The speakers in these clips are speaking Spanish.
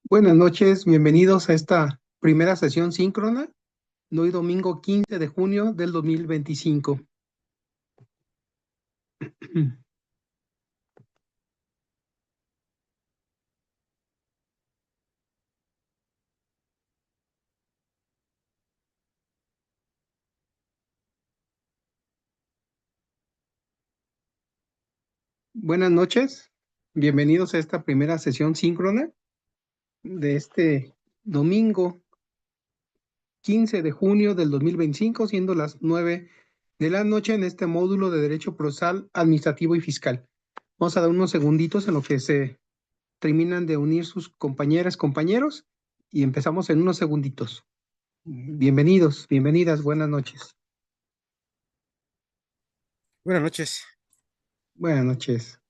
Buenas noches, bienvenidos a esta primera sesión síncrona de hoy domingo 15 de junio del 2025. Buenas noches, bienvenidos a esta primera sesión síncrona de este domingo 15 de junio del 2025, siendo las 9 de la noche en este módulo de Derecho Procesal, Administrativo y Fiscal. Vamos a dar unos segunditos en lo que se terminan de unir sus compañeras, compañeros, y empezamos en unos segunditos. Bienvenidos, bienvenidas, buenas noches. Buenas noches. Buenas noches.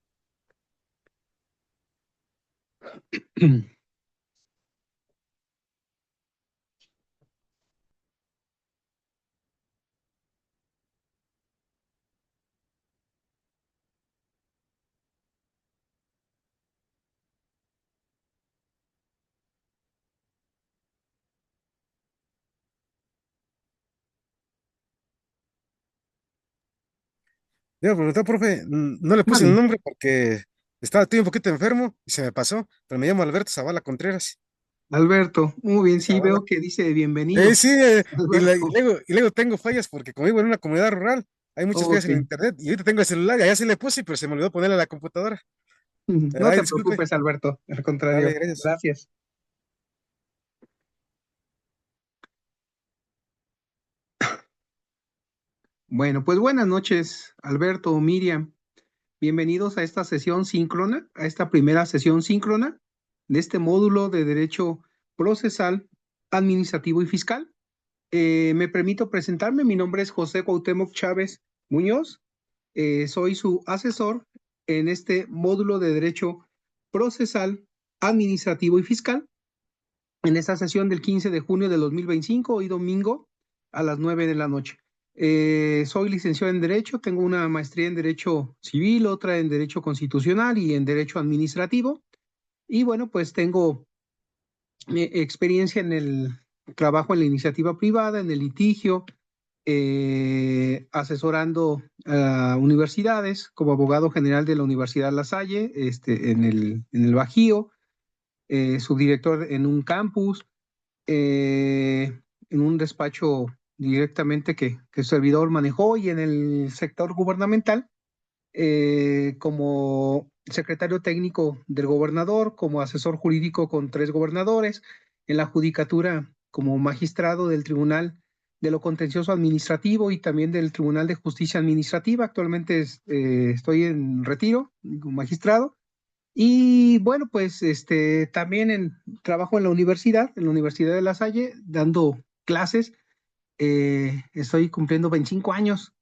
Debo preguntar, profe, no le puse el Mande. nombre porque estoy un poquito enfermo y se me pasó, pero me llamo Alberto Zavala Contreras. Alberto, muy bien, sí, Zavala. veo que dice bienvenido, Sí, Alberto. y luego tengo fallas porque como vivo en una comunidad rural, hay muchas fallas Ok, en el internet y ahorita tengo el celular y allá sí le puse, pero se me olvidó ponerle a la computadora. no Ay, te disculpe. preocupes, Alberto, al Vale, contrario, gracias. gracias. Bueno, pues buenas noches, Alberto, Miriam. Bienvenidos a esta sesión síncrona, a esta primera sesión síncrona de este módulo de Derecho Procesal, Administrativo y Fiscal. Me permito presentarme, mi nombre es José Cuauhtémoc Chávez Muñoz. Soy su asesor en este módulo de Derecho Procesal, Administrativo y Fiscal, en esta sesión del 15 de junio de 2025, hoy domingo, a las 9 de la noche. Soy licenciado en Derecho, tengo una maestría en Derecho Civil, otra en Derecho Constitucional y en Derecho Administrativo. Y bueno, pues tengo experiencia en el trabajo en la iniciativa privada, en el litigio, asesorando a universidades como abogado general de la Universidad La Salle, en el Bajío, subdirector en un campus, en un despacho directamente que el servidor manejó y en el sector gubernamental, como secretario técnico del gobernador, como asesor jurídico con 3 gobernadores, en la judicatura como magistrado del Tribunal de lo Contencioso Administrativo y también del Tribunal de Justicia Administrativa. Actualmente estoy en retiro como magistrado. Y bueno, pues también trabajo en la Universidad de La Salle, dando clases. Estoy cumpliendo 25 años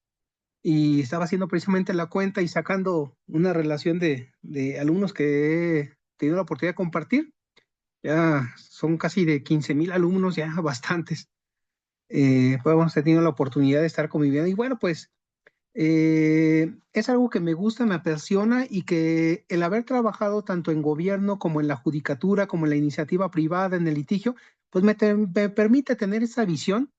y estaba haciendo precisamente la cuenta y sacando una relación de alumnos que he tenido la oportunidad de compartir. Ya son casi de 15,000 alumnos, ya bastantes. Pues hemos tenido la oportunidad de estar conviviendo y bueno, pues es algo que me gusta, me apasiona y que el haber trabajado tanto en gobierno como en la judicatura, como en la iniciativa privada, en el litigio, pues me permite tener esa visión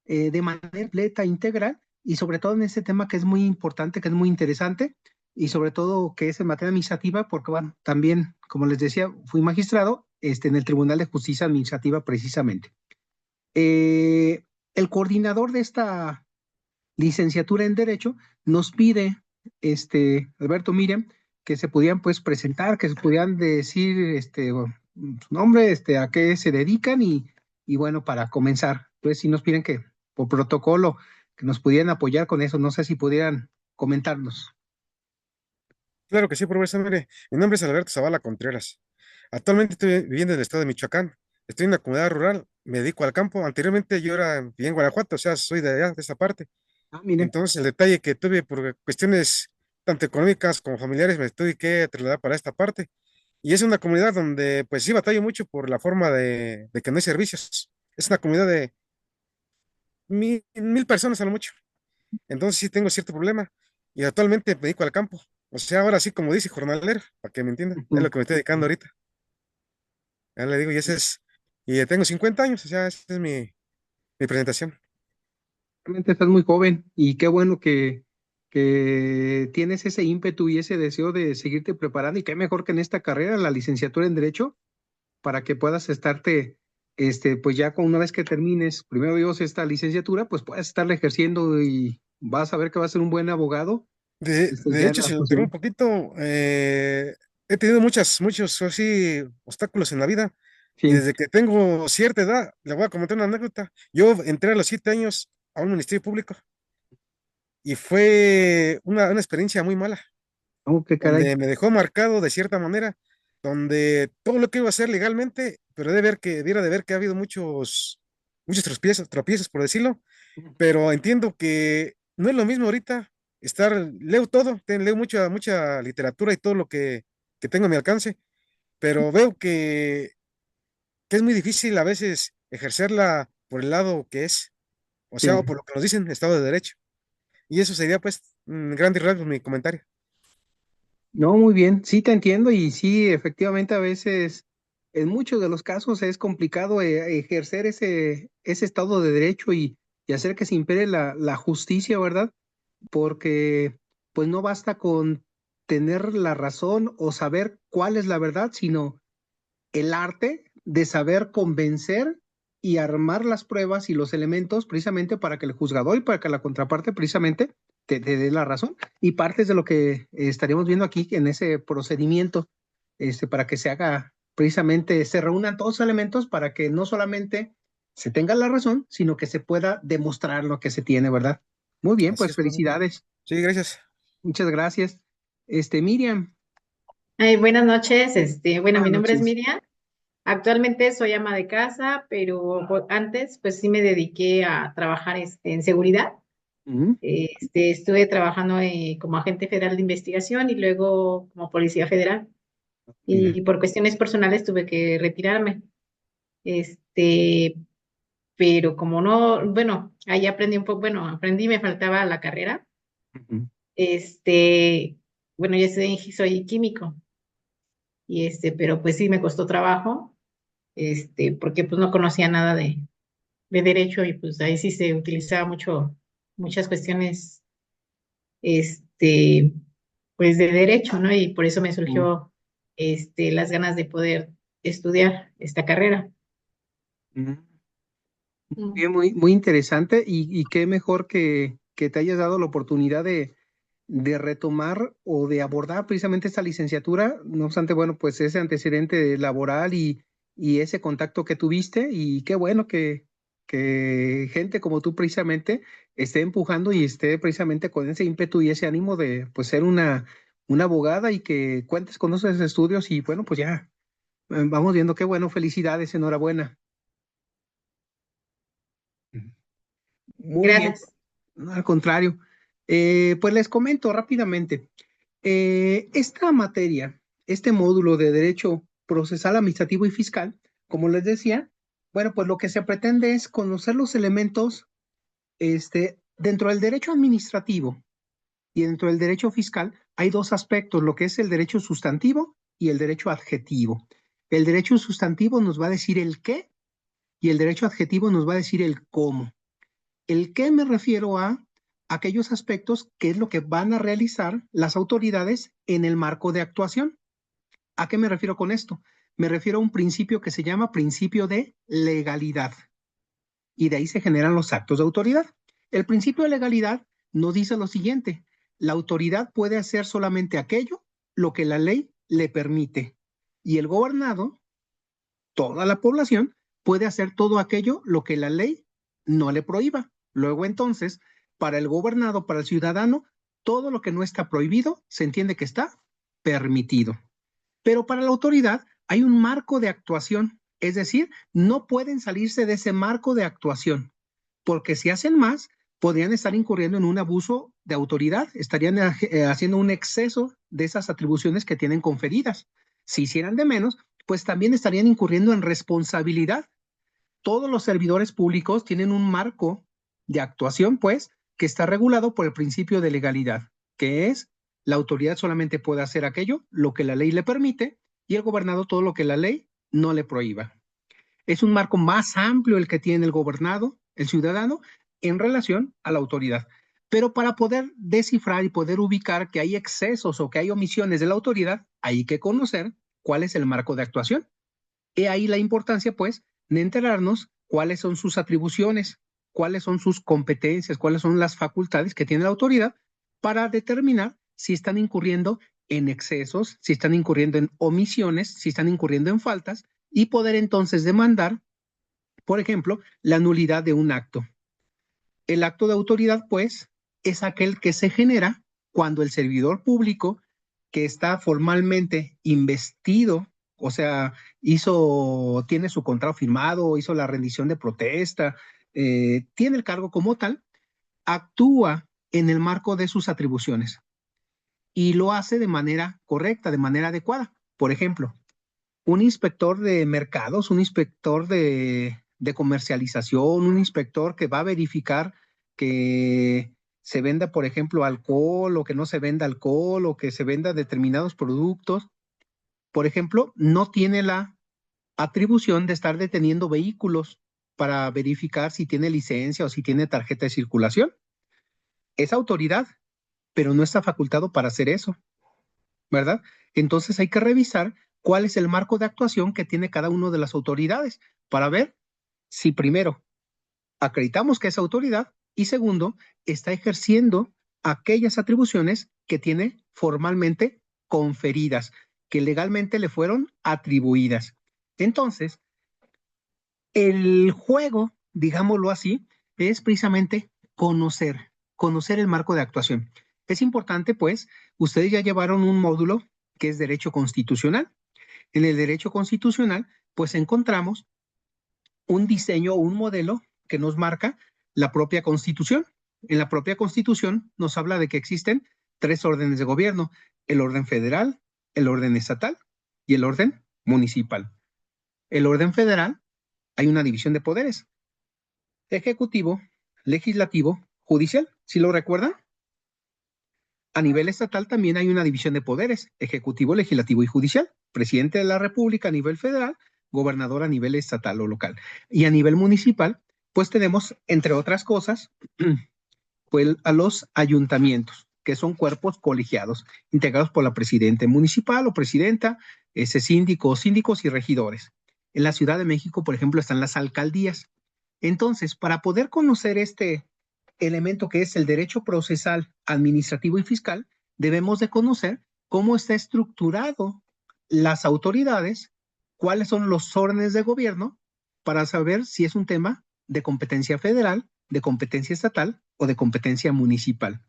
de manera completa, integral y sobre todo en ese tema que es muy importante, que es muy interesante y sobre todo que es en materia administrativa, porque bueno, también, como les decía, fui magistrado en el Tribunal de Justicia Administrativa precisamente. Eh, el coordinador de esta licenciatura en Derecho nos pide, Alberto, Miriam, que se pudieran pues presentar, que se pudieran decir bueno, su nombre, a qué se dedican y bueno, para comenzar, pues si nos piden que por protocolo que nos pudieran apoyar con eso, no sé si pudieran comentarnos. Claro que sí, profesor. Mire, mi nombre es Alberto Zavala Contreras. Actualmente estoy viviendo en el estado de Michoacán. Estoy en una comunidad rural, me dedico al campo. Anteriormente vivía en Guanajuato, o sea, soy de allá, de esa parte. Ah, mire, Entonces, el detalle que tuve por cuestiones tanto económicas como familiares, me tuve que trasladar para esta parte. Y es una comunidad donde, pues sí, batallo mucho por la forma de que no hay servicios. Es una comunidad mil personas a lo mucho. Entonces sí tengo cierto problema. Y actualmente me dedico al campo. O sea, ahora sí, como dice, jornalero, para que me entienda. Es Ujú. lo que me estoy dedicando ahorita. Ya le digo, y ese es. Y ya tengo 50 años, o sea, esa es mi presentación. Realmente estás muy joven y qué bueno que tienes ese ímpetu y ese deseo de seguirte preparando y qué mejor que en esta carrera, la licenciatura en Derecho, para que puedas estarte, pues ya con una vez que termines, primero Dios, esta licenciatura, pues puedas estarla ejerciendo y vas a ver que vas a ser un buen abogado, De ya en hecho, la si lo tengo posterior. un poquito, he tenido muchos así obstáculos en la vida. Y Sí. desde que tengo cierta edad, le voy a comentar una anécdota. Yo entré a los 7 años a un ministerio público y fue una experiencia muy mala, Oh, qué caray. donde me dejó marcado de cierta manera, donde todo lo que iba a hacer legalmente, pero debiera de ver que ha habido muchos tropiezos, por decirlo, pero entiendo que no es lo mismo ahorita leo todo, leo mucha literatura y todo lo que tengo a mi alcance, pero veo que es muy difícil a veces ejercerla por el lado que es, o sea, o Sí. por lo que nos dicen, Estado de Derecho. Y eso sería, pues, en grandes rasgos mi comentario. No, muy bien, sí te entiendo y sí, efectivamente a veces, en muchos de los casos es complicado ejercer ese estado de derecho y hacer que se impere la justicia, ¿verdad? Porque pues no basta con tener la razón o saber cuál es la verdad, sino el arte de saber convencer y armar las pruebas y los elementos precisamente para que el juzgador y para que la contraparte precisamente te dé la razón. Y partes de lo que estaríamos viendo aquí en ese procedimiento, para que se haga precisamente, se reúnan todos los elementos para que no solamente se tenga la razón, sino que se pueda demostrar lo que se tiene, ¿verdad? Muy bien, Así pues es, profe. felicidades. Sí, gracias. Muchas gracias. Miriam, Ay, buenas noches. Bueno, buenas mi nombre es noches. Miriam. Actualmente soy ama de casa, pero antes, pues sí me dediqué a trabajar en seguridad. Ujú. Estuve trabajando como agente federal de investigación y luego como policía federal. Mira. Y por cuestiones personales tuve que retirarme. Este, pero como no, bueno, ahí aprendí un poco, bueno, aprendí, me faltaba la carrera. Ujú. Este, bueno, yo soy químico y pero pues sí me costó trabajo porque pues no conocía nada de derecho y pues ahí sí se utilizaba muchas cuestiones, este, pues de derecho, ¿no? Y por eso me Ujú. surgió, las ganas de poder estudiar esta carrera. Ujú. Mm. Bien, muy, muy interesante y qué mejor que te hayas dado la oportunidad de retomar o de abordar precisamente esta licenciatura, no obstante, bueno, pues ese antecedente laboral y ese contacto que tuviste y qué bueno que gente como tú precisamente esté empujando y esté precisamente con ese ímpetu y ese ánimo de pues ser una abogada y que cuentes con esos estudios y bueno, pues ya vamos viendo qué bueno, felicidades, enhorabuena. Muy bien. Gracias. No, al contrario. Pues les comento rápidamente. Esta materia, este módulo de Derecho Procesal, Administrativo y Fiscal, como les decía, bueno, pues lo que se pretende es conocer los elementos dentro del derecho administrativo y dentro del derecho fiscal. Hay dos aspectos, lo que es el derecho sustantivo y el derecho adjetivo. El derecho sustantivo nos va a decir el qué y el derecho adjetivo nos va a decir el cómo. El qué me refiero a aquellos aspectos que es lo que van a realizar las autoridades en el marco de actuación. ¿A qué me refiero con esto? Me refiero a un principio que se llama principio de legalidad y de ahí se generan los actos de autoridad. El principio de legalidad nos dice lo siguiente: la autoridad puede hacer solamente aquello lo que la ley le permite y el gobernado, toda la población, puede hacer todo aquello lo que la ley no le prohíba. Luego entonces, para el gobernado, para el ciudadano, todo lo que no está prohibido se entiende que está permitido. Pero para la autoridad hay un marco de actuación, es decir, no pueden salirse de ese marco de actuación, porque si hacen más, podrían estar incurriendo en un abuso de autoridad, estarían haciendo un exceso de esas atribuciones que tienen conferidas. Si hicieran de menos, pues también estarían incurriendo en responsabilidad. Todos los servidores públicos tienen un marco de actuación, pues, que está regulado por el principio de legalidad, que es la autoridad solamente puede hacer aquello, lo que la ley le permite, y el gobernado todo lo que la ley no le prohíba. Es un marco más amplio el que tiene el gobernado, el ciudadano, en relación a la autoridad. Pero para poder descifrar y poder ubicar que hay excesos o que hay omisiones de la autoridad, hay que conocer cuál es el marco de actuación. He ahí la importancia, pues, de enterarnos cuáles son sus atribuciones, cuáles son sus competencias, cuáles son las facultades que tiene la autoridad para determinar si están incurriendo en excesos, si están incurriendo en omisiones, si están incurriendo en faltas y poder entonces demandar, por ejemplo, la nulidad de un acto. El acto de autoridad, pues, es aquel que se genera cuando el servidor público que está formalmente investido, o sea, tiene su contrato firmado, hizo la rendición de protesta, tiene el cargo como tal, actúa en el marco de sus atribuciones y lo hace de manera correcta, de manera adecuada. Por ejemplo, un inspector de mercados, un inspector de comercialización, un inspector que va a verificar que se venda, por ejemplo, alcohol o que no se venda alcohol o que se venda determinados productos, por ejemplo, no tiene la atribución de estar deteniendo vehículos para verificar si tiene licencia o si tiene tarjeta de circulación. Es autoridad, pero no está facultado para hacer eso, ¿verdad? Entonces hay que revisar cuál es el marco de actuación que tiene cada una de las autoridades para ver si primero acreditamos que es autoridad y segundo, está ejerciendo aquellas atribuciones que tiene formalmente conferidas, que legalmente le fueron atribuidas. Entonces, el juego, digámoslo así, es precisamente conocer el marco de actuación. Es importante, pues, ustedes ya llevaron un módulo que es derecho constitucional. En el derecho constitucional, pues encontramos un diseño o un modelo que nos marca la propia Constitución. En la propia Constitución nos habla de que existen tres órdenes de gobierno: el orden federal, el orden estatal y el orden municipal. El orden federal, hay una división de poderes: ejecutivo, legislativo, judicial. ¿Sí lo recuerdan? A nivel estatal también hay una división de poderes: ejecutivo, legislativo y judicial. Presidente de la República a nivel federal, gobernador a nivel estatal o local. Y a nivel municipal, pues tenemos, entre otras cosas, pues a los ayuntamientos, que son cuerpos colegiados, integrados por la presidenta municipal o presidenta, síndicos y regidores. En la Ciudad de México, por ejemplo, están las alcaldías. Entonces, para poder conocer este elemento que es el derecho procesal, administrativo y fiscal, debemos de conocer cómo está estructurado las autoridades, cuáles son los órdenes de gobierno, para saber si es un tema de competencia federal, de competencia estatal o de competencia municipal.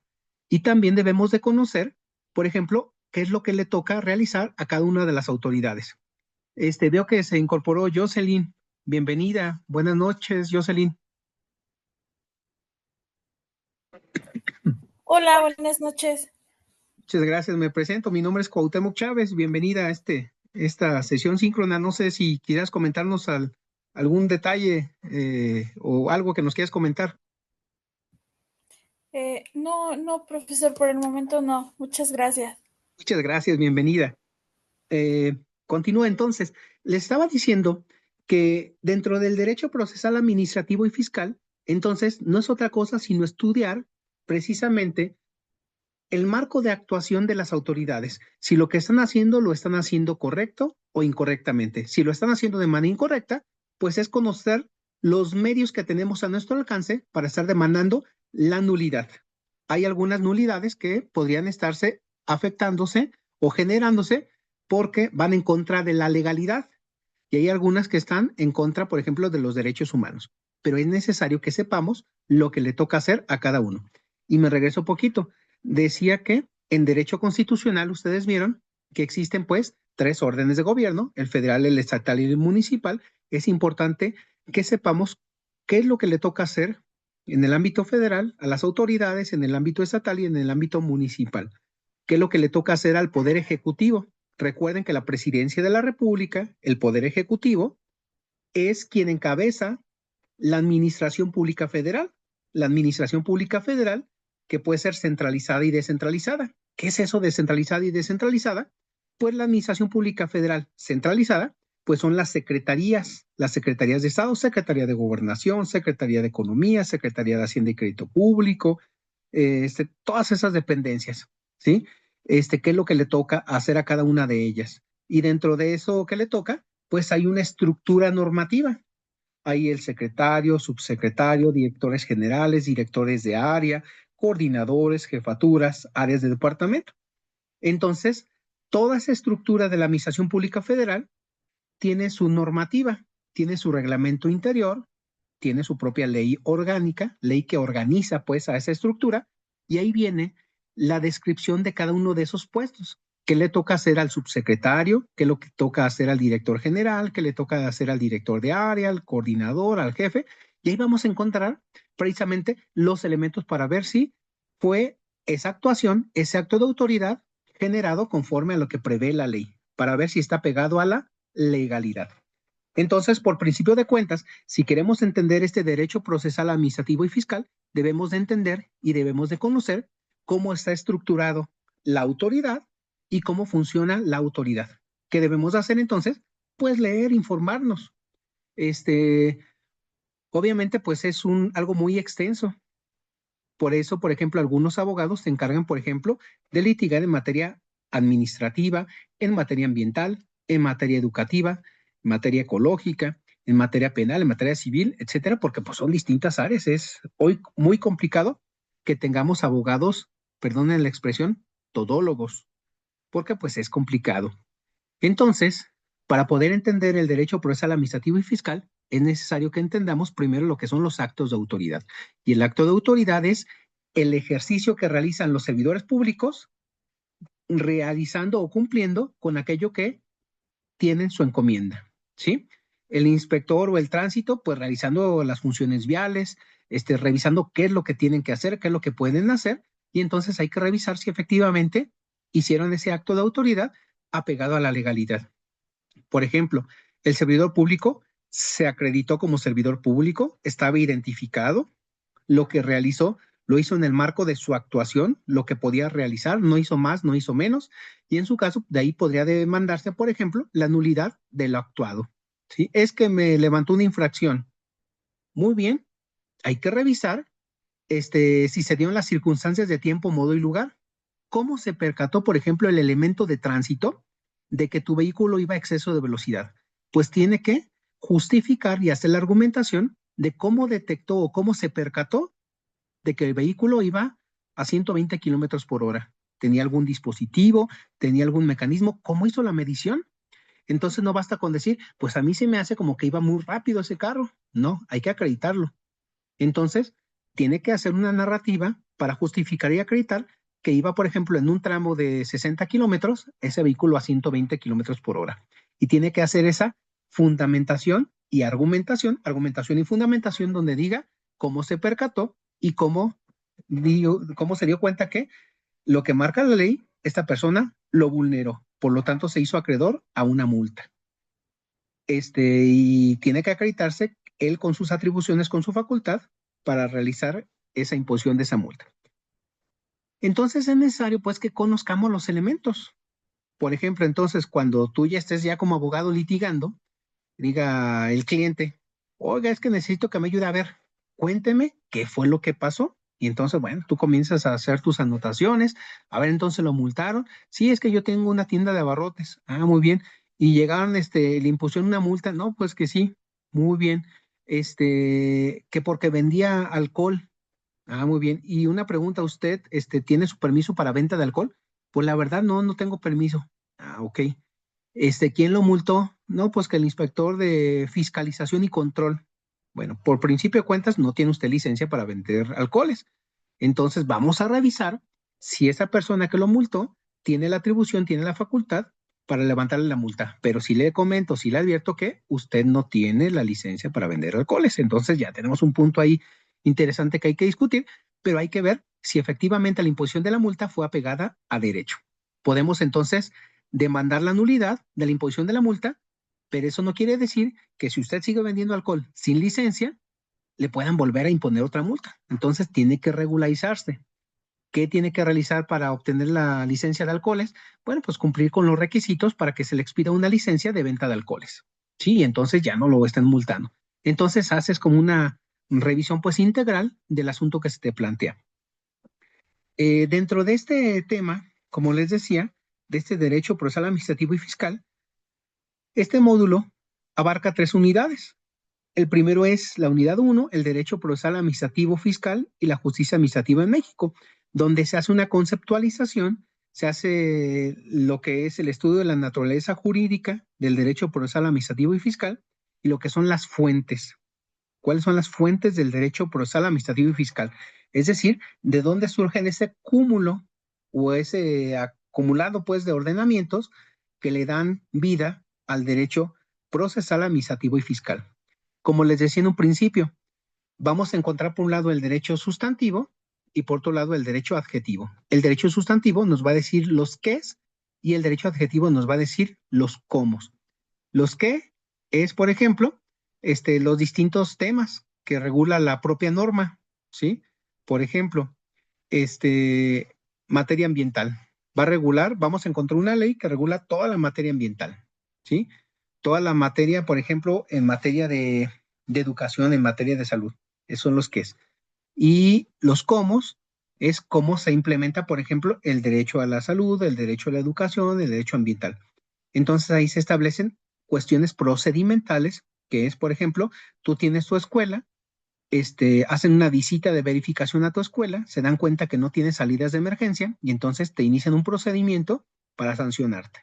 Y también debemos de conocer, por ejemplo, qué es lo que le toca realizar a cada una de las autoridades. Veo que se incorporó Jocelyn. Bienvenida. Buenas noches, Jocelyn. Hola, buenas noches. Muchas gracias, me presento. Mi nombre es Cuauhtémoc Chávez. Bienvenida a esta sesión síncrona. No sé si quieras comentarnos algún detalle o algo que nos quieras comentar. No, profesor, por el momento no. Muchas gracias. Muchas gracias, bienvenida. Continúa entonces. Les estaba diciendo que dentro del derecho procesal administrativo y fiscal, entonces no es otra cosa sino estudiar precisamente el marco de actuación de las autoridades. Si lo que están haciendo lo están haciendo correcto o incorrectamente. Si lo están haciendo de manera incorrecta, pues es conocer los medios que tenemos a nuestro alcance para estar demandando la nulidad. Hay algunas nulidades que podrían estarse afectándose o generándose porque van en contra de la legalidad y hay algunas que están en contra, por ejemplo, de los derechos humanos. Pero es necesario que sepamos lo que le toca hacer a cada uno. Y me regreso poquito. Decía que en derecho constitucional ustedes vieron que existen pues tres órdenes de gobierno: el federal, el estatal y el municipal. Es importante que sepamos qué es lo que le toca hacer en el ámbito federal a las autoridades, en el ámbito estatal y en el ámbito municipal. ¿Qué es lo que le toca hacer al Poder Ejecutivo? Recuerden que la Presidencia de la República, el Poder Ejecutivo, es quien encabeza la Administración Pública Federal. la administración pública federal, que puede ser centralizada y descentralizada. ¿Qué es eso de centralizada y descentralizada? Pues la administración pública federal centralizada, pues son las secretarías de Estado, Secretaría de Gobernación, Secretaría de Economía, Secretaría de Hacienda y Crédito Público, todas esas dependencias, ¿sí? ¿Qué es lo que le toca hacer a cada una de ellas? Y dentro de eso que le toca, pues hay una estructura normativa. Hay el secretario, subsecretario, directores generales, directores de área, coordinadores, jefaturas, áreas de departamento. Entonces, toda esa estructura de la Administración Pública Federal tiene su normativa, tiene su reglamento interior, tiene su propia ley orgánica, ley que organiza pues a esa estructura, y ahí viene la descripción de cada uno de esos puestos. ¿Qué le toca hacer al subsecretario? ¿Qué es lo que toca hacer al director general? ¿Qué le toca hacer al director de área, al coordinador, al jefe? Y ahí vamos a encontrar precisamente los elementos para ver si fue esa actuación, ese acto de autoridad generado conforme a lo que prevé la ley, para ver si está pegado a la legalidad. Entonces, por principio de cuentas, si queremos entender este derecho procesal administrativo y fiscal, debemos de entender y debemos de conocer cómo está estructurado la autoridad y cómo funciona la autoridad. ¿Qué debemos hacer entonces? Pues leer, informarnos. Obviamente, pues es algo muy extenso. Por eso, por ejemplo, algunos abogados se encargan, por ejemplo, de litigar en materia administrativa, en materia ambiental, en materia educativa, en materia ecológica, en materia penal, en materia civil, etcétera, porque pues son distintas áreas. Es hoy muy complicado que tengamos abogados, perdonen la expresión, todólogos, porque pues es complicado. Entonces, para poder entender el derecho procesal administrativo y fiscal, es necesario que entendamos primero lo que son los actos de autoridad. Y el acto de autoridad es el ejercicio que realizan los servidores públicos realizando o cumpliendo con aquello que tienen su encomienda, ¿sí? El inspector o el tránsito, pues realizando las funciones viales, revisando qué es lo que tienen que hacer, qué es lo que pueden hacer, y entonces hay que revisar si efectivamente hicieron ese acto de autoridad apegado a la legalidad. Por ejemplo, el servidor público se acreditó como servidor público, estaba identificado, lo que realizó lo hizo en el marco de su actuación, lo que podía realizar, no hizo más, no hizo menos, y en su caso, de ahí podría demandarse, por ejemplo, la nulidad de lo actuado. ¿Sí? Es que me levantó una infracción. Muy bien, hay que revisar si se dieron las circunstancias de tiempo, modo y lugar. ¿Cómo se percató, por ejemplo, el elemento de tránsito de que tu vehículo iba a exceso de velocidad? Pues tiene que justificar y hacer la argumentación de cómo detectó o cómo se percató de que el vehículo iba a 120 kilómetros por hora. ¿Tenía algún dispositivo? ¿Tenía algún mecanismo? ¿Cómo hizo la medición? Entonces no basta con decir, pues a mí se me hace como que iba muy rápido ese carro. No, hay que acreditarlo. Entonces, tiene que hacer una narrativa para justificar y acreditar que iba, por ejemplo, en un tramo de 60 kilómetros, ese vehículo a 120 kilómetros por hora. Y tiene que hacer esa fundamentación y argumentación y fundamentación donde diga cómo se percató y cómo se dio cuenta que lo que marca la ley, esta persona lo vulneró. Por lo tanto, se hizo acreedor a una multa. Y tiene que acreditarse él con sus atribuciones, con su facultad, para realizar esa imposición de esa multa. Entonces es necesario pues que conozcamos los elementos. Por ejemplo, entonces cuando tú ya estés ya como abogado litigando, diga el cliente, oiga, es que necesito que me ayude a ver, cuénteme qué fue lo que pasó. Y entonces, bueno, tú comienzas a hacer tus anotaciones, a ver, entonces lo multaron. Sí, es que yo tengo una tienda de abarrotes. Ah, muy bien. Y llegaron, le impusieron una multa. No, pues que sí, muy bien. Que porque vendía alcohol. Ah, muy bien. Y una pregunta, ¿usted, tiene su permiso para venta de alcohol? Pues la verdad, no tengo permiso. Ah, ok. ¿Quién lo multó? No, pues que el inspector de fiscalización y control. Bueno, por principio de cuentas, no tiene usted licencia para vender alcoholes. Entonces, vamos a revisar si esa persona que lo multó tiene la atribución, tiene la facultad para levantarle la multa. Pero si le comento, si le advierto que usted no tiene la licencia para vender alcoholes. Entonces, ya tenemos un punto ahí interesante que hay que discutir, pero hay que ver si efectivamente la imposición de la multa fue apegada a derecho. Podemos entonces demandar la nulidad de la imposición de la multa, pero eso no quiere decir que si usted sigue vendiendo alcohol sin licencia, le puedan volver a imponer otra multa. Entonces tiene que regularizarse. ¿Qué tiene que realizar para obtener la licencia de alcoholes? Bueno, pues cumplir con los requisitos para que se le expida una licencia de venta de alcoholes. Sí, entonces ya no lo estén multando. Entonces haces como una revisión pues integral del asunto que se te plantea. Dentro de este tema, como les decía, de este derecho procesal administrativo y fiscal, este módulo abarca 3 unidades. El primero es la unidad 1, el derecho procesal administrativo fiscal y la justicia administrativa en México, donde se hace una conceptualización, se hace lo que es el estudio de la naturaleza jurídica del derecho procesal administrativo y fiscal y lo que son las fuentes. ¿Cuáles son las fuentes del derecho procesal administrativo y fiscal? Es decir, de dónde surgen ese cúmulo o ese acumulado pues de ordenamientos que le dan vida al derecho procesal administrativo y fiscal. Como les decía en un principio, vamos a encontrar por un lado el derecho sustantivo y por otro lado el derecho adjetivo. El derecho sustantivo nos va a decir los qués y el derecho adjetivo nos va a decir los cómo. Los qué es, por ejemplo, los distintos temas que regula la propia norma, ¿sí? Por ejemplo, materia ambiental. Va a regular, vamos a encontrar una ley que regula toda la materia ambiental, ¿sí? Toda la materia, por ejemplo, en materia de educación, en materia de salud. Esos son los qués. Y los cómo es cómo se implementa, por ejemplo, el derecho a la salud, el derecho a la educación, el derecho ambiental. Entonces ahí se establecen cuestiones procedimentales, que es, por ejemplo, tú tienes tu escuela, hacen una visita de verificación a tu escuela, se dan cuenta que no tienes salidas de emergencia y entonces te inician un procedimiento para sancionarte.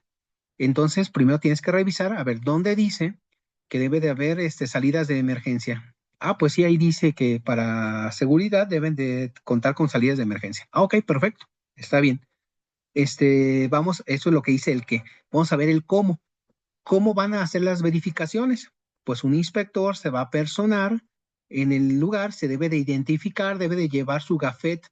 Entonces, primero tienes que revisar, a ver, ¿dónde dice que debe de haber salidas de emergencia? Ah, pues sí, ahí dice que para seguridad deben de contar con salidas de emergencia. Ah, ok, perfecto, está bien. Vamos, eso es lo que dice el qué. Vamos a ver el cómo. ¿Cómo van a hacer las verificaciones? Pues un inspector se va a personar en el lugar, se debe de identificar, debe de llevar su gafet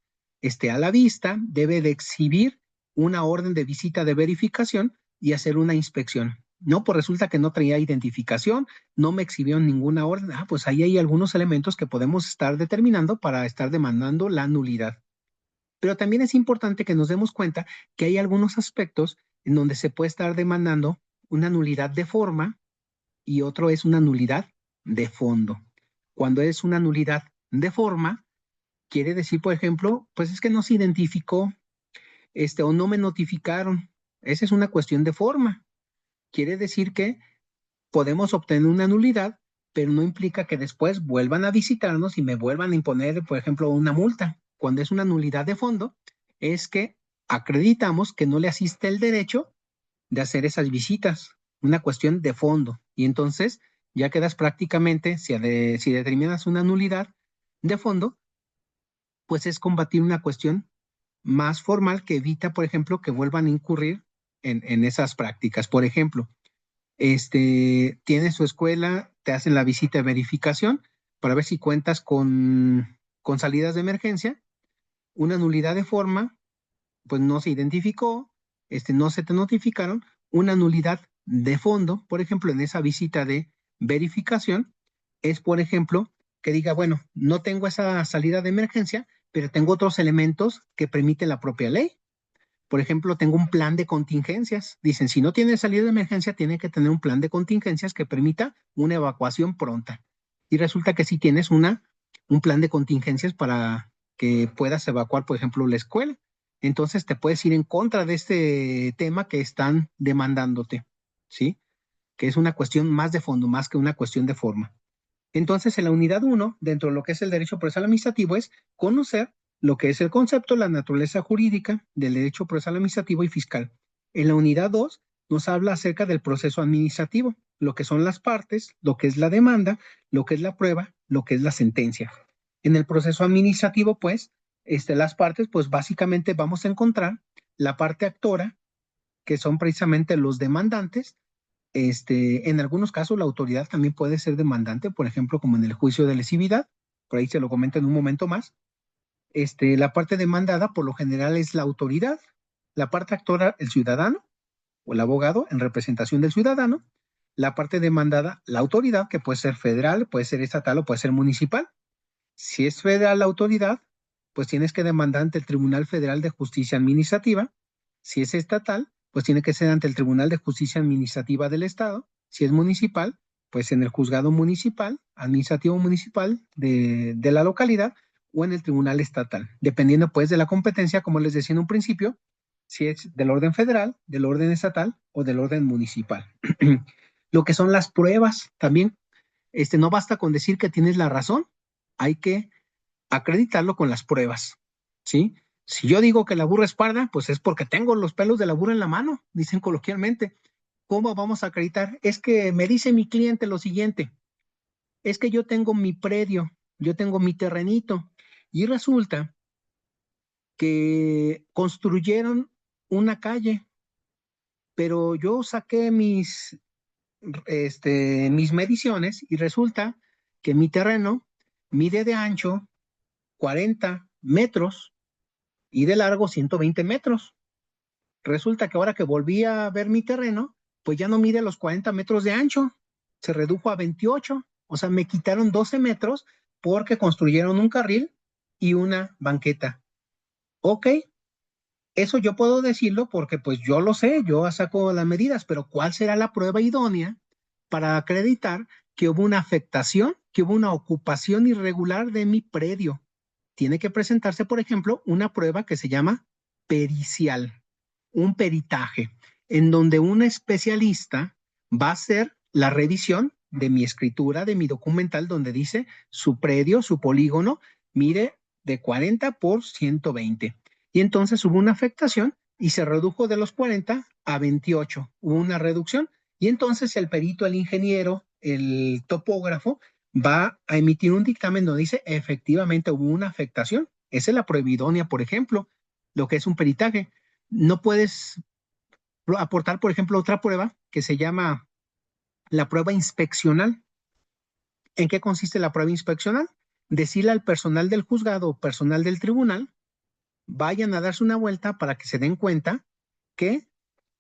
a la vista, debe de exhibir una orden de visita de verificación y hacer una inspección. No, pues resulta que no traía identificación, no me exhibió ninguna orden. Ah, pues ahí hay algunos elementos que podemos estar determinando para estar demandando la nulidad. Pero también es importante que nos demos cuenta que hay algunos aspectos en donde se puede estar demandando una nulidad de forma y otro es una nulidad de fondo. Cuando es una nulidad de forma, quiere decir, por ejemplo, pues es que no se identificó o no me notificaron. Esa es una cuestión de forma. Quiere decir que podemos obtener una nulidad, pero no implica que después vuelvan a visitarnos y me vuelvan a imponer, por ejemplo, una multa. Cuando es una nulidad de fondo, es que acreditamos que no le asiste el derecho de hacer esas visitas, una cuestión de fondo. Y entonces ya quedas prácticamente, si determinas una nulidad de fondo, pues es combatir una cuestión más formal que evita, por ejemplo, que vuelvan a incurrir en esas prácticas. Por ejemplo, tienes tu escuela, te hacen la visita de verificación para ver si cuentas con salidas de emergencia, una nulidad de forma, pues no se identificó, no se te notificaron, una nulidad de fondo, por ejemplo, en esa visita de verificación, es, por ejemplo, que diga, bueno, no tengo esa salida de emergencia, pero tengo otros elementos que permite la propia ley. Por ejemplo, tengo un plan de contingencias. Dicen, si no tiene salida de emergencia, tiene que tener un plan de contingencias que permita una evacuación pronta. Y resulta que sí tienes un plan de contingencias para que puedas evacuar, por ejemplo, la escuela. Entonces te puedes ir en contra de este tema que están demandándote, ¿sí? Que es una cuestión más de fondo, más que una cuestión de forma. Entonces, en la unidad 1, dentro de lo que es el derecho procesal administrativo, es conocer lo que es el concepto, la naturaleza jurídica del derecho procesal administrativo y fiscal. En la unidad 2 nos habla acerca del proceso administrativo, lo que son las partes, lo que es la demanda, lo que es la prueba, lo que es la sentencia. En el proceso administrativo, pues, las partes, pues básicamente vamos a encontrar la parte actora, que son precisamente los demandantes. En algunos casos la autoridad también puede ser demandante, por ejemplo, como en el juicio de lesividad, por ahí se lo comento en un momento más. La parte demandada por lo general es la autoridad, la parte actora el ciudadano o el abogado en representación del ciudadano, la parte demandada la autoridad, que puede ser federal, puede ser estatal o puede ser municipal. Si es federal la autoridad, pues tienes que demandar ante el Tribunal Federal de Justicia Administrativa. Si es estatal, pues tiene que ser ante el Tribunal de Justicia Administrativa del Estado. Si es municipal, pues en el juzgado municipal, administrativo municipal de la localidad o en el tribunal estatal, dependiendo pues de la competencia, como les decía en un principio, si es del orden federal, del orden estatal o del orden municipal. Lo que son las pruebas también, no basta con decir que tienes la razón, hay que acreditarlo con las pruebas, ¿sí? Si yo digo que la burra es parda, pues es porque tengo los pelos de la burra en la mano, dicen coloquialmente. ¿Cómo vamos a acreditar? Es que me dice mi cliente lo siguiente, es que yo tengo mi predio, yo tengo mi terrenito, y resulta que construyeron una calle, pero yo saqué mis mediciones y resulta que mi terreno mide de ancho 40 metros y de largo 120 metros. Resulta que ahora que volví a ver mi terreno, pues ya no mide los 40 metros de ancho, se redujo a 28, o sea, me quitaron 12 metros porque construyeron un carril y una banqueta. Ok, eso yo puedo decirlo porque pues yo lo sé, yo saco las medidas, pero ¿cuál será la prueba idónea para acreditar que hubo una afectación, que hubo una ocupación irregular de mi predio? Tiene que presentarse, por ejemplo, una prueba que se llama pericial, un peritaje, en donde un especialista va a hacer la revisión de mi escritura, de mi documental, donde dice su predio, su polígono, mide de 40 por 120. Y entonces hubo una afectación y se redujo de los 40 a 28. Hubo una reducción y entonces el perito, el ingeniero, el topógrafo va a emitir un dictamen donde dice efectivamente hubo una afectación. Esa es la prueba idónea, por ejemplo, lo que es un peritaje. No puedes aportar, por ejemplo, otra prueba que se llama la prueba inspeccional. ¿En qué consiste la prueba inspeccional? Decirle al personal del juzgado o personal del tribunal, vayan a darse una vuelta para que se den cuenta que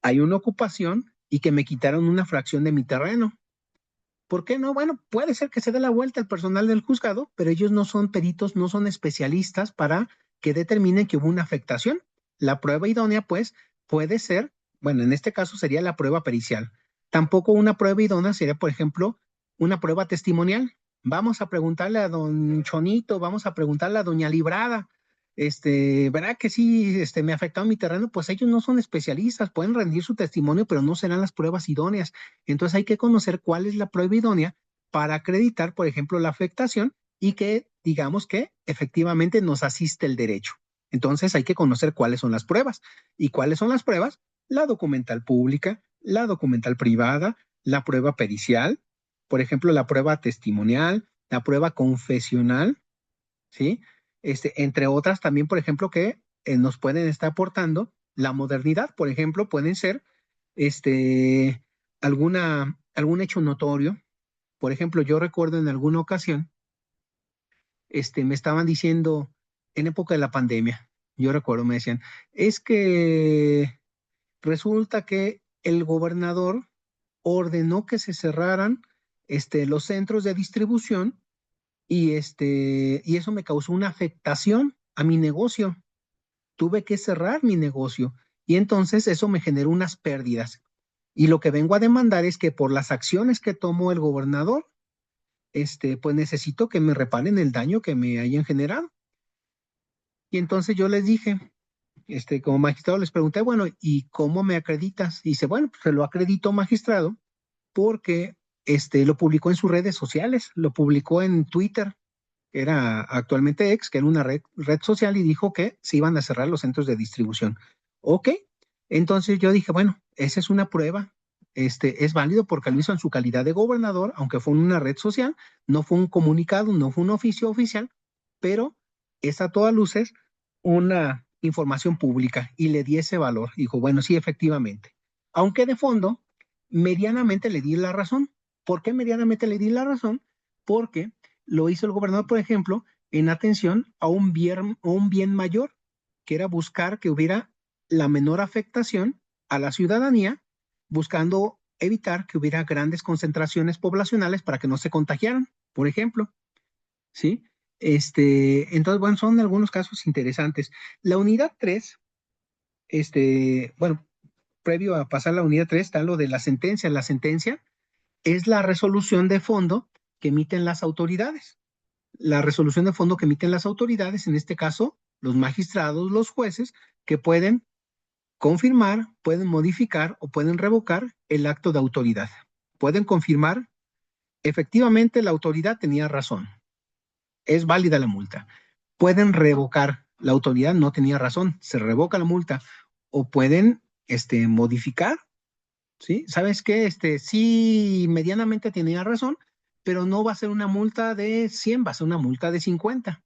hay una ocupación y que me quitaron una fracción de mi terreno. ¿Por qué no? Bueno, puede ser que se dé la vuelta el personal del juzgado, pero ellos no son peritos, no son especialistas para que determinen que hubo una afectación. La prueba idónea, pues, puede ser, bueno, en este caso sería la prueba pericial. Tampoco una prueba idónea sería, por ejemplo, una prueba testimonial. Vamos a preguntarle a don Chonito, vamos a preguntarle a doña Librada, ¿verdad que sí, me ha afectado mi terreno? Pues ellos no son especialistas, pueden rendir su testimonio, pero no serán las pruebas idóneas. Entonces hay que conocer cuál es la prueba idónea para acreditar, por ejemplo, la afectación y que digamos que efectivamente nos asiste el derecho. Entonces hay que conocer cuáles son las pruebas. ¿Y cuáles son las pruebas? La documental pública, la documental privada, la prueba pericial, por ejemplo, la prueba testimonial, la prueba confesional, ¿sí? Entre otras también, por ejemplo, que nos pueden estar aportando la modernidad, por ejemplo, pueden ser algún hecho notorio. Por ejemplo, yo recuerdo en alguna ocasión, me estaban diciendo en época de la pandemia, yo recuerdo, me decían, es que resulta que el gobernador ordenó que se cerraran los centros de distribución y eso me causó una afectación a mi negocio. Tuve que cerrar mi negocio y entonces eso me generó unas pérdidas. Y lo que vengo a demandar es que por las acciones que tomó el gobernador, pues necesito que me reparen el daño que me hayan generado. Y entonces yo les dije, como magistrado les pregunté, bueno, ¿y cómo me acreditas? Y dice, bueno, pues se lo acredito magistrado porque lo publicó en sus redes sociales, lo publicó en Twitter, que era actualmente X, que era una red social, y dijo que se iban a cerrar los centros de distribución. Ok, entonces yo dije, bueno, esa es una prueba, es válido porque lo hizo en su calidad de gobernador, aunque fue en una red social, no fue un comunicado, no fue un oficio oficial, pero es a todas luces una información pública y le di ese valor. Dijo, bueno, sí, efectivamente. Aunque de fondo, medianamente le di la razón. ¿Por qué medianamente le di la razón? Porque lo hizo el gobernador, por ejemplo, en atención a un bien mayor, que era buscar que hubiera la menor afectación a la ciudadanía, buscando evitar que hubiera grandes concentraciones poblacionales para que no se contagiaran, por ejemplo, ¿sí? Entonces, bueno, son algunos casos interesantes. La unidad 3, bueno, previo a pasar a la unidad 3 está lo de la sentencia. La sentencia es la resolución de fondo que emiten las autoridades. La resolución de fondo que emiten las autoridades, en este caso, los magistrados, los jueces, que pueden confirmar, pueden modificar o pueden revocar el acto de autoridad. Pueden confirmar, efectivamente, la autoridad tenía razón. Es válida la multa. Pueden revocar, la autoridad no tenía razón, se revoca la multa. O pueden modificar, ¿sí? ¿Sabes qué? Sí, medianamente tenía razón, pero no va a ser una multa de 100, va a ser una multa de 50.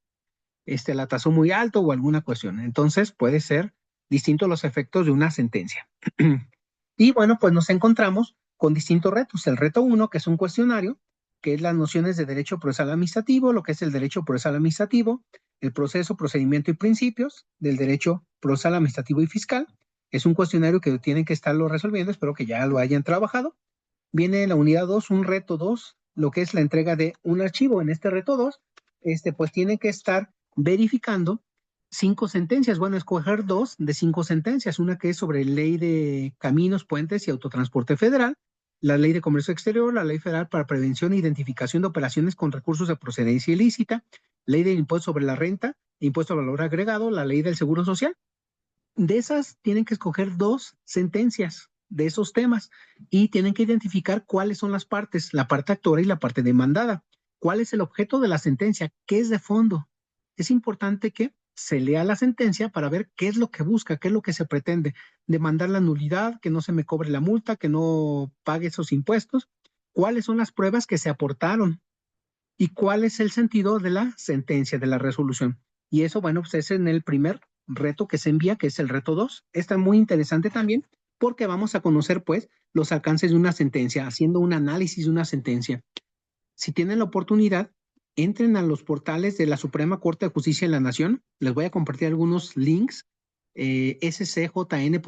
La tasó muy alto o alguna cuestión. Entonces puede ser distintos los efectos de una sentencia. Y bueno, pues nos encontramos con distintos retos. El reto 1, que es un cuestionario, que es las nociones de derecho procesal administrativo, lo que es el derecho procesal administrativo, el proceso, procedimiento y principios del derecho procesal administrativo y fiscal. Es un cuestionario que tienen que estarlo resolviendo, espero que ya lo hayan trabajado. Viene la unidad 2, un reto 2, lo que es la entrega de un archivo. En este reto 2, pues tiene que estar verificando 5 sentencias. Bueno, escoger 2 de 5 sentencias. Una que es sobre ley de caminos, puentes y autotransporte federal, la ley de comercio exterior, la ley federal para prevención e identificación de operaciones con recursos de procedencia ilícita, ley del impuesto sobre la renta, impuesto al valor agregado, la ley del seguro social. De esas tienen que escoger 2 sentencias de esos temas y tienen que identificar cuáles son las partes, la parte actora y la parte demandada. ¿Cuál es el objeto de la sentencia? ¿Qué es de fondo? Es importante que se lea la sentencia para ver qué es lo que busca, qué es lo que se pretende. Demandar la nulidad, que no se me cobre la multa, que no pague esos impuestos. ¿Cuáles son las pruebas que se aportaron? ¿Y cuál es el sentido de la sentencia, de la resolución? Y eso, bueno, pues es en el primer reto que se envía, que es el reto 2. Está muy interesante también porque vamos a conocer, pues, los alcances de una sentencia, haciendo un análisis de una sentencia. Si tienen la oportunidad, entren a los portales de la Suprema Corte de Justicia de la Nación. Les voy a compartir algunos links, scjn.gov.mx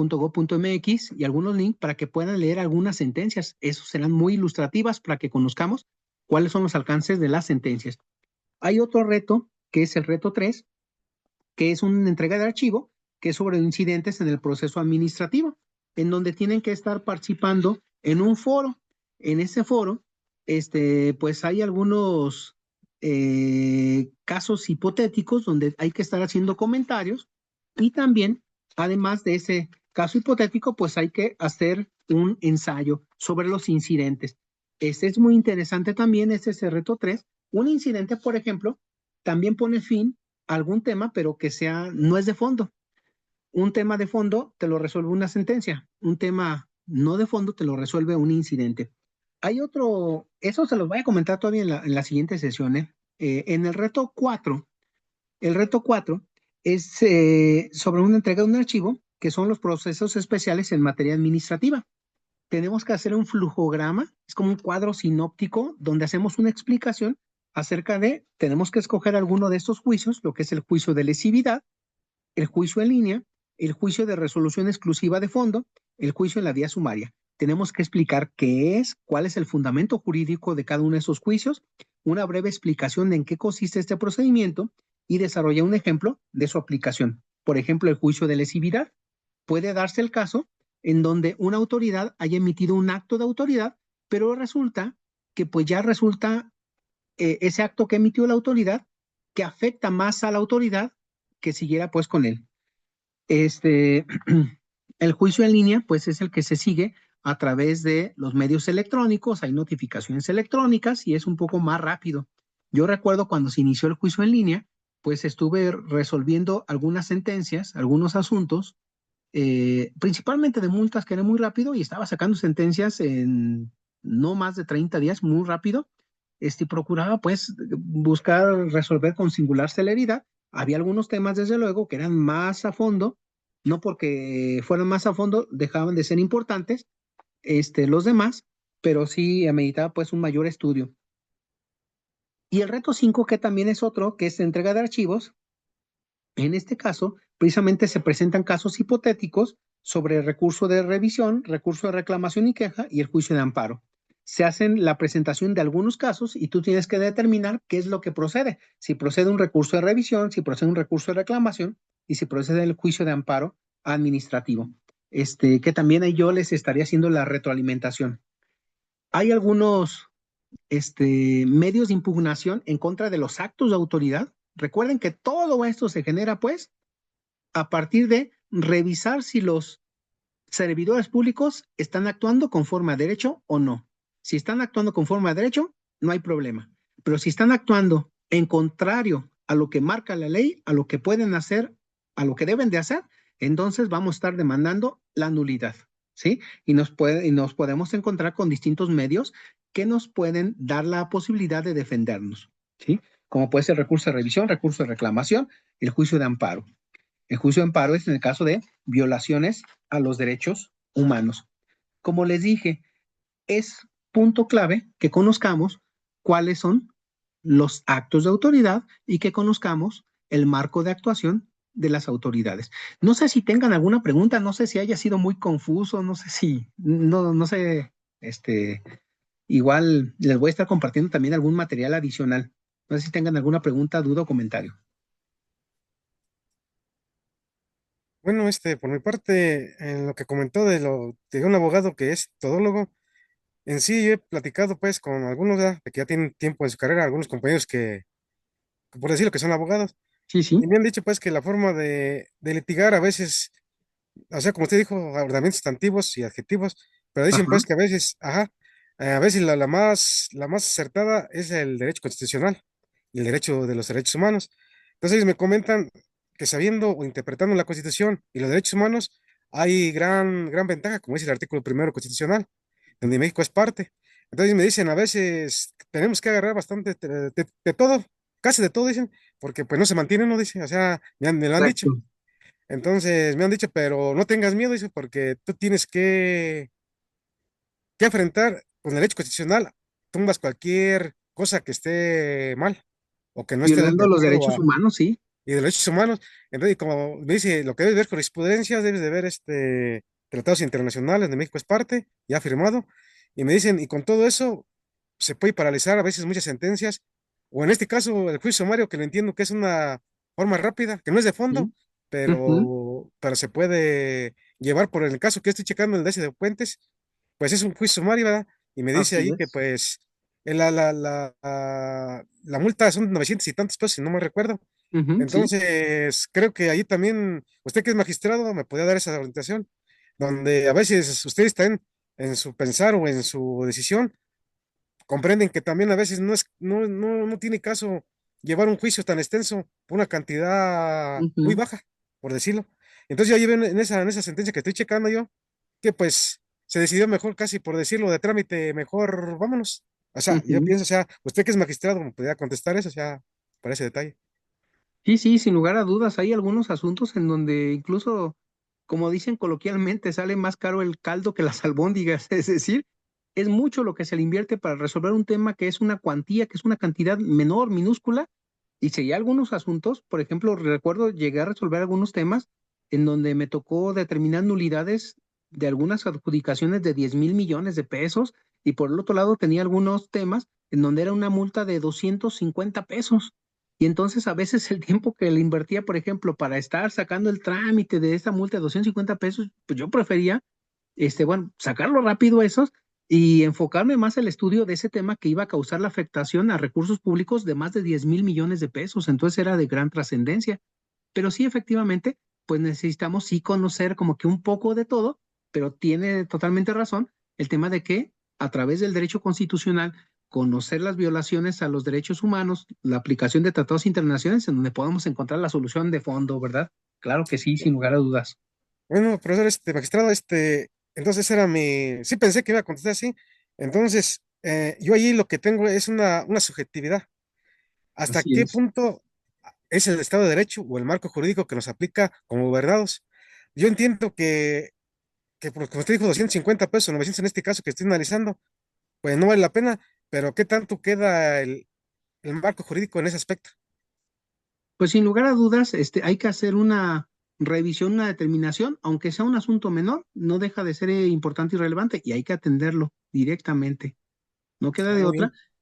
y algunos links para que puedan leer algunas sentencias. Esos serán muy ilustrativas para que conozcamos cuáles son los alcances de las sentencias. Hay otro reto, que es el reto 3, que es una entrega de archivo, que es sobre incidentes en el proceso administrativo, en donde tienen que estar participando en un foro. En ese foro, pues hay algunos casos hipotéticos donde hay que estar haciendo comentarios y también, además de ese caso hipotético, pues hay que hacer un ensayo sobre los incidentes. Este es muy interesante también, este es el reto 3. Un incidente, por ejemplo, también pone fin a algún tema, pero que sea, no es de fondo. Un tema de fondo te lo resuelve una sentencia, un tema no de fondo te lo resuelve un incidente. Hay otro, eso se los voy a comentar todavía en la siguiente sesión. En el reto 4 es sobre una entrega de un archivo, que son los procesos especiales en materia administrativa. Tenemos que hacer un flujograma, es como un cuadro sinóptico donde hacemos una explicación acerca de, tenemos que escoger alguno de estos juicios, lo que es el juicio de lesividad, el juicio en línea, el juicio de resolución exclusiva de fondo, el juicio en la vía sumaria. Tenemos que explicar qué es, cuál es el fundamento jurídico de cada uno de esos juicios, una breve explicación de en qué consiste este procedimiento y desarrollar un ejemplo de su aplicación. Por ejemplo, el juicio de lesividad. Puede darse el caso en donde una autoridad haya emitido un acto de autoridad, pero resulta que pues ya resulta ese acto que emitió la autoridad que afecta más a la autoridad que siguiera pues con él. El juicio en línea pues es el que se sigue a través de los medios electrónicos, hay notificaciones electrónicas y es un poco más rápido. Yo recuerdo cuando se inició el juicio en línea, pues estuve resolviendo algunas sentencias, algunos asuntos, principalmente de multas, que era muy rápido y estaba sacando sentencias en no más de 30 días, muy rápido. Procuraba pues buscar resolver con singular celeridad. Había algunos temas, desde luego, que eran más a fondo, no porque fueran más a fondo, dejaban de ser importantes, los demás, pero sí ameritaba pues un mayor estudio. Y el reto 5, que también es otro, que es la entrega de archivos. En este caso, precisamente se presentan casos hipotéticos sobre recurso de revisión, recurso de reclamación y queja y el juicio de amparo. se hacen la presentación de algunos casos y tú tienes que determinar qué es lo que procede. Si procede un recurso de revisión, si procede un recurso de reclamación y si procede el juicio de amparo administrativo. Que también ahí yo les estaría haciendo la retroalimentación. Hay algunos medios de impugnación en contra de los actos de autoridad. Recuerden que todo esto se genera, pues, a partir de revisar si los servidores públicos están actuando conforme a derecho o no. Si están actuando conforme a derecho, no hay problema. Pero si están actuando en contrario a lo que marca la ley, a lo que pueden hacer, a lo que deben de hacer, entonces vamos a estar demandando la nulidad, ¿sí? Y nos podemos encontrar con distintos medios que nos pueden dar la posibilidad de defendernos, ¿sí? Como puede ser recurso de revisión, recurso de reclamación, el juicio de amparo. El juicio de amparo es en el caso de violaciones a los derechos humanos. Como les dije, es punto clave que conozcamos cuáles son los actos de autoridad y que conozcamos el marco de actuación de las autoridades. No sé si tengan alguna pregunta, no sé si haya sido muy confuso, no sé si, no sé, igual les voy a estar compartiendo también algún material adicional. No sé si tengan alguna pregunta, duda o comentario. Bueno, por mi parte, en lo que comentó de un abogado que es todólogo, en sí yo he platicado pues con algunos ¿verdad? Que ya tienen tiempo en su carrera, algunos compañeros que por decirlo que son abogados, Sí, y sí. me han dicho pues que la forma de litigar a veces, o sea, como usted dijo, ordenamientos sustantivos y adjetivos, pero dicen Ajá. pues que a veces, ajá, a veces la más acertada es el derecho constitucional y el derecho de los derechos humanos. Entonces ellos me comentan que sabiendo o interpretando la Constitución y los derechos humanos, hay gran ventaja, como dice el artículo primero constitucional, donde México es parte. Entonces me dicen, a veces tenemos que agarrar bastante de todo, casi de todo, dicen, porque pues no se mantiene, no dice, o sea, me lo han dicho. Exacto. Entonces me han dicho, pero no tengas miedo, dice, porque tú tienes que enfrentar con el derecho constitucional, tumbas cualquier cosa que esté mal o que no esté de Violando los acuerdo derechos a humanos, sí. y de derechos humanos. Entonces, como me dice, lo que debes ver jurisprudencia, debes de ver tratados internacionales, de México es parte, ya firmado, y me dicen, y con todo eso se puede paralizar a veces muchas sentencias, o en este caso el juicio sumario, que lo entiendo que es una forma rápida, que no es de fondo, Sí. Ujú. pero se puede llevar por el caso que estoy checando el de ese de Puentes, pues es un juicio sumario, ¿verdad? Y me dice Así ahí que es. pues la multa son 900 y tantos pesos, si no me recuerdo. Ujú, sí. Entonces, creo que ahí también, usted que es magistrado, me podría dar esa orientación, donde a veces ustedes están en su pensar o en su decisión, comprenden que también a veces no tiene caso llevar un juicio tan extenso por una cantidad muy Ujú, baja, por decirlo. Entonces ya lleven en esa sentencia que estoy checando yo, que pues se decidió mejor, casi por decirlo de trámite, mejor vámonos. O sea, yo ujú. pienso, o sea, usted que es magistrado me podría contestar eso, o sea, para ese detalle. Sí, sí, sin lugar a dudas, hay algunos asuntos en donde incluso, como dicen coloquialmente, sale más caro el caldo que las albóndigas. Es decir, es mucho lo que se le invierte para resolver un tema que es una cuantía, que es una cantidad menor, minúscula, y si hay algunos asuntos, por ejemplo, recuerdo llegué a resolver algunos temas en donde me tocó determinar nulidades de algunas adjudicaciones de 10,000 millones de pesos, y por el otro lado tenía algunos temas en donde era una multa de 250 pesos. Y entonces a veces el tiempo que le invertía, por ejemplo, para estar sacando el trámite de esa multa de 250 pesos, pues yo prefería, bueno, sacarlo rápido esos y enfocarme más el estudio de ese tema que iba a causar la afectación a recursos públicos de más de 10,000 millones de pesos. Entonces era de gran trascendencia. Pero sí, efectivamente, pues necesitamos sí conocer como que un poco de todo, pero tiene totalmente razón el tema de que a través del derecho constitucional, conocer las violaciones a los derechos humanos, la aplicación de tratados internacionales en donde podamos encontrar la solución de fondo, ¿verdad? Claro que sí, sin lugar a dudas. Bueno, profesor, magistrado, entonces era sí pensé que iba a contestar así. Entonces, yo allí lo que tengo es una subjetividad. ¿Hasta Así qué es. punto es el Estado de Derecho o el marco jurídico que nos aplica como gobernados? Yo entiendo que como usted dijo, 250 pesos, 900 en este caso que estoy analizando, pues no vale la pena, pero ¿qué tanto queda el marco jurídico en ese aspecto? Pues sin lugar a dudas, hay que hacer una revisión, una determinación, aunque sea un asunto menor, no deja de ser importante y relevante y hay que atenderlo directamente. no queda Ah, de muy bien. otra.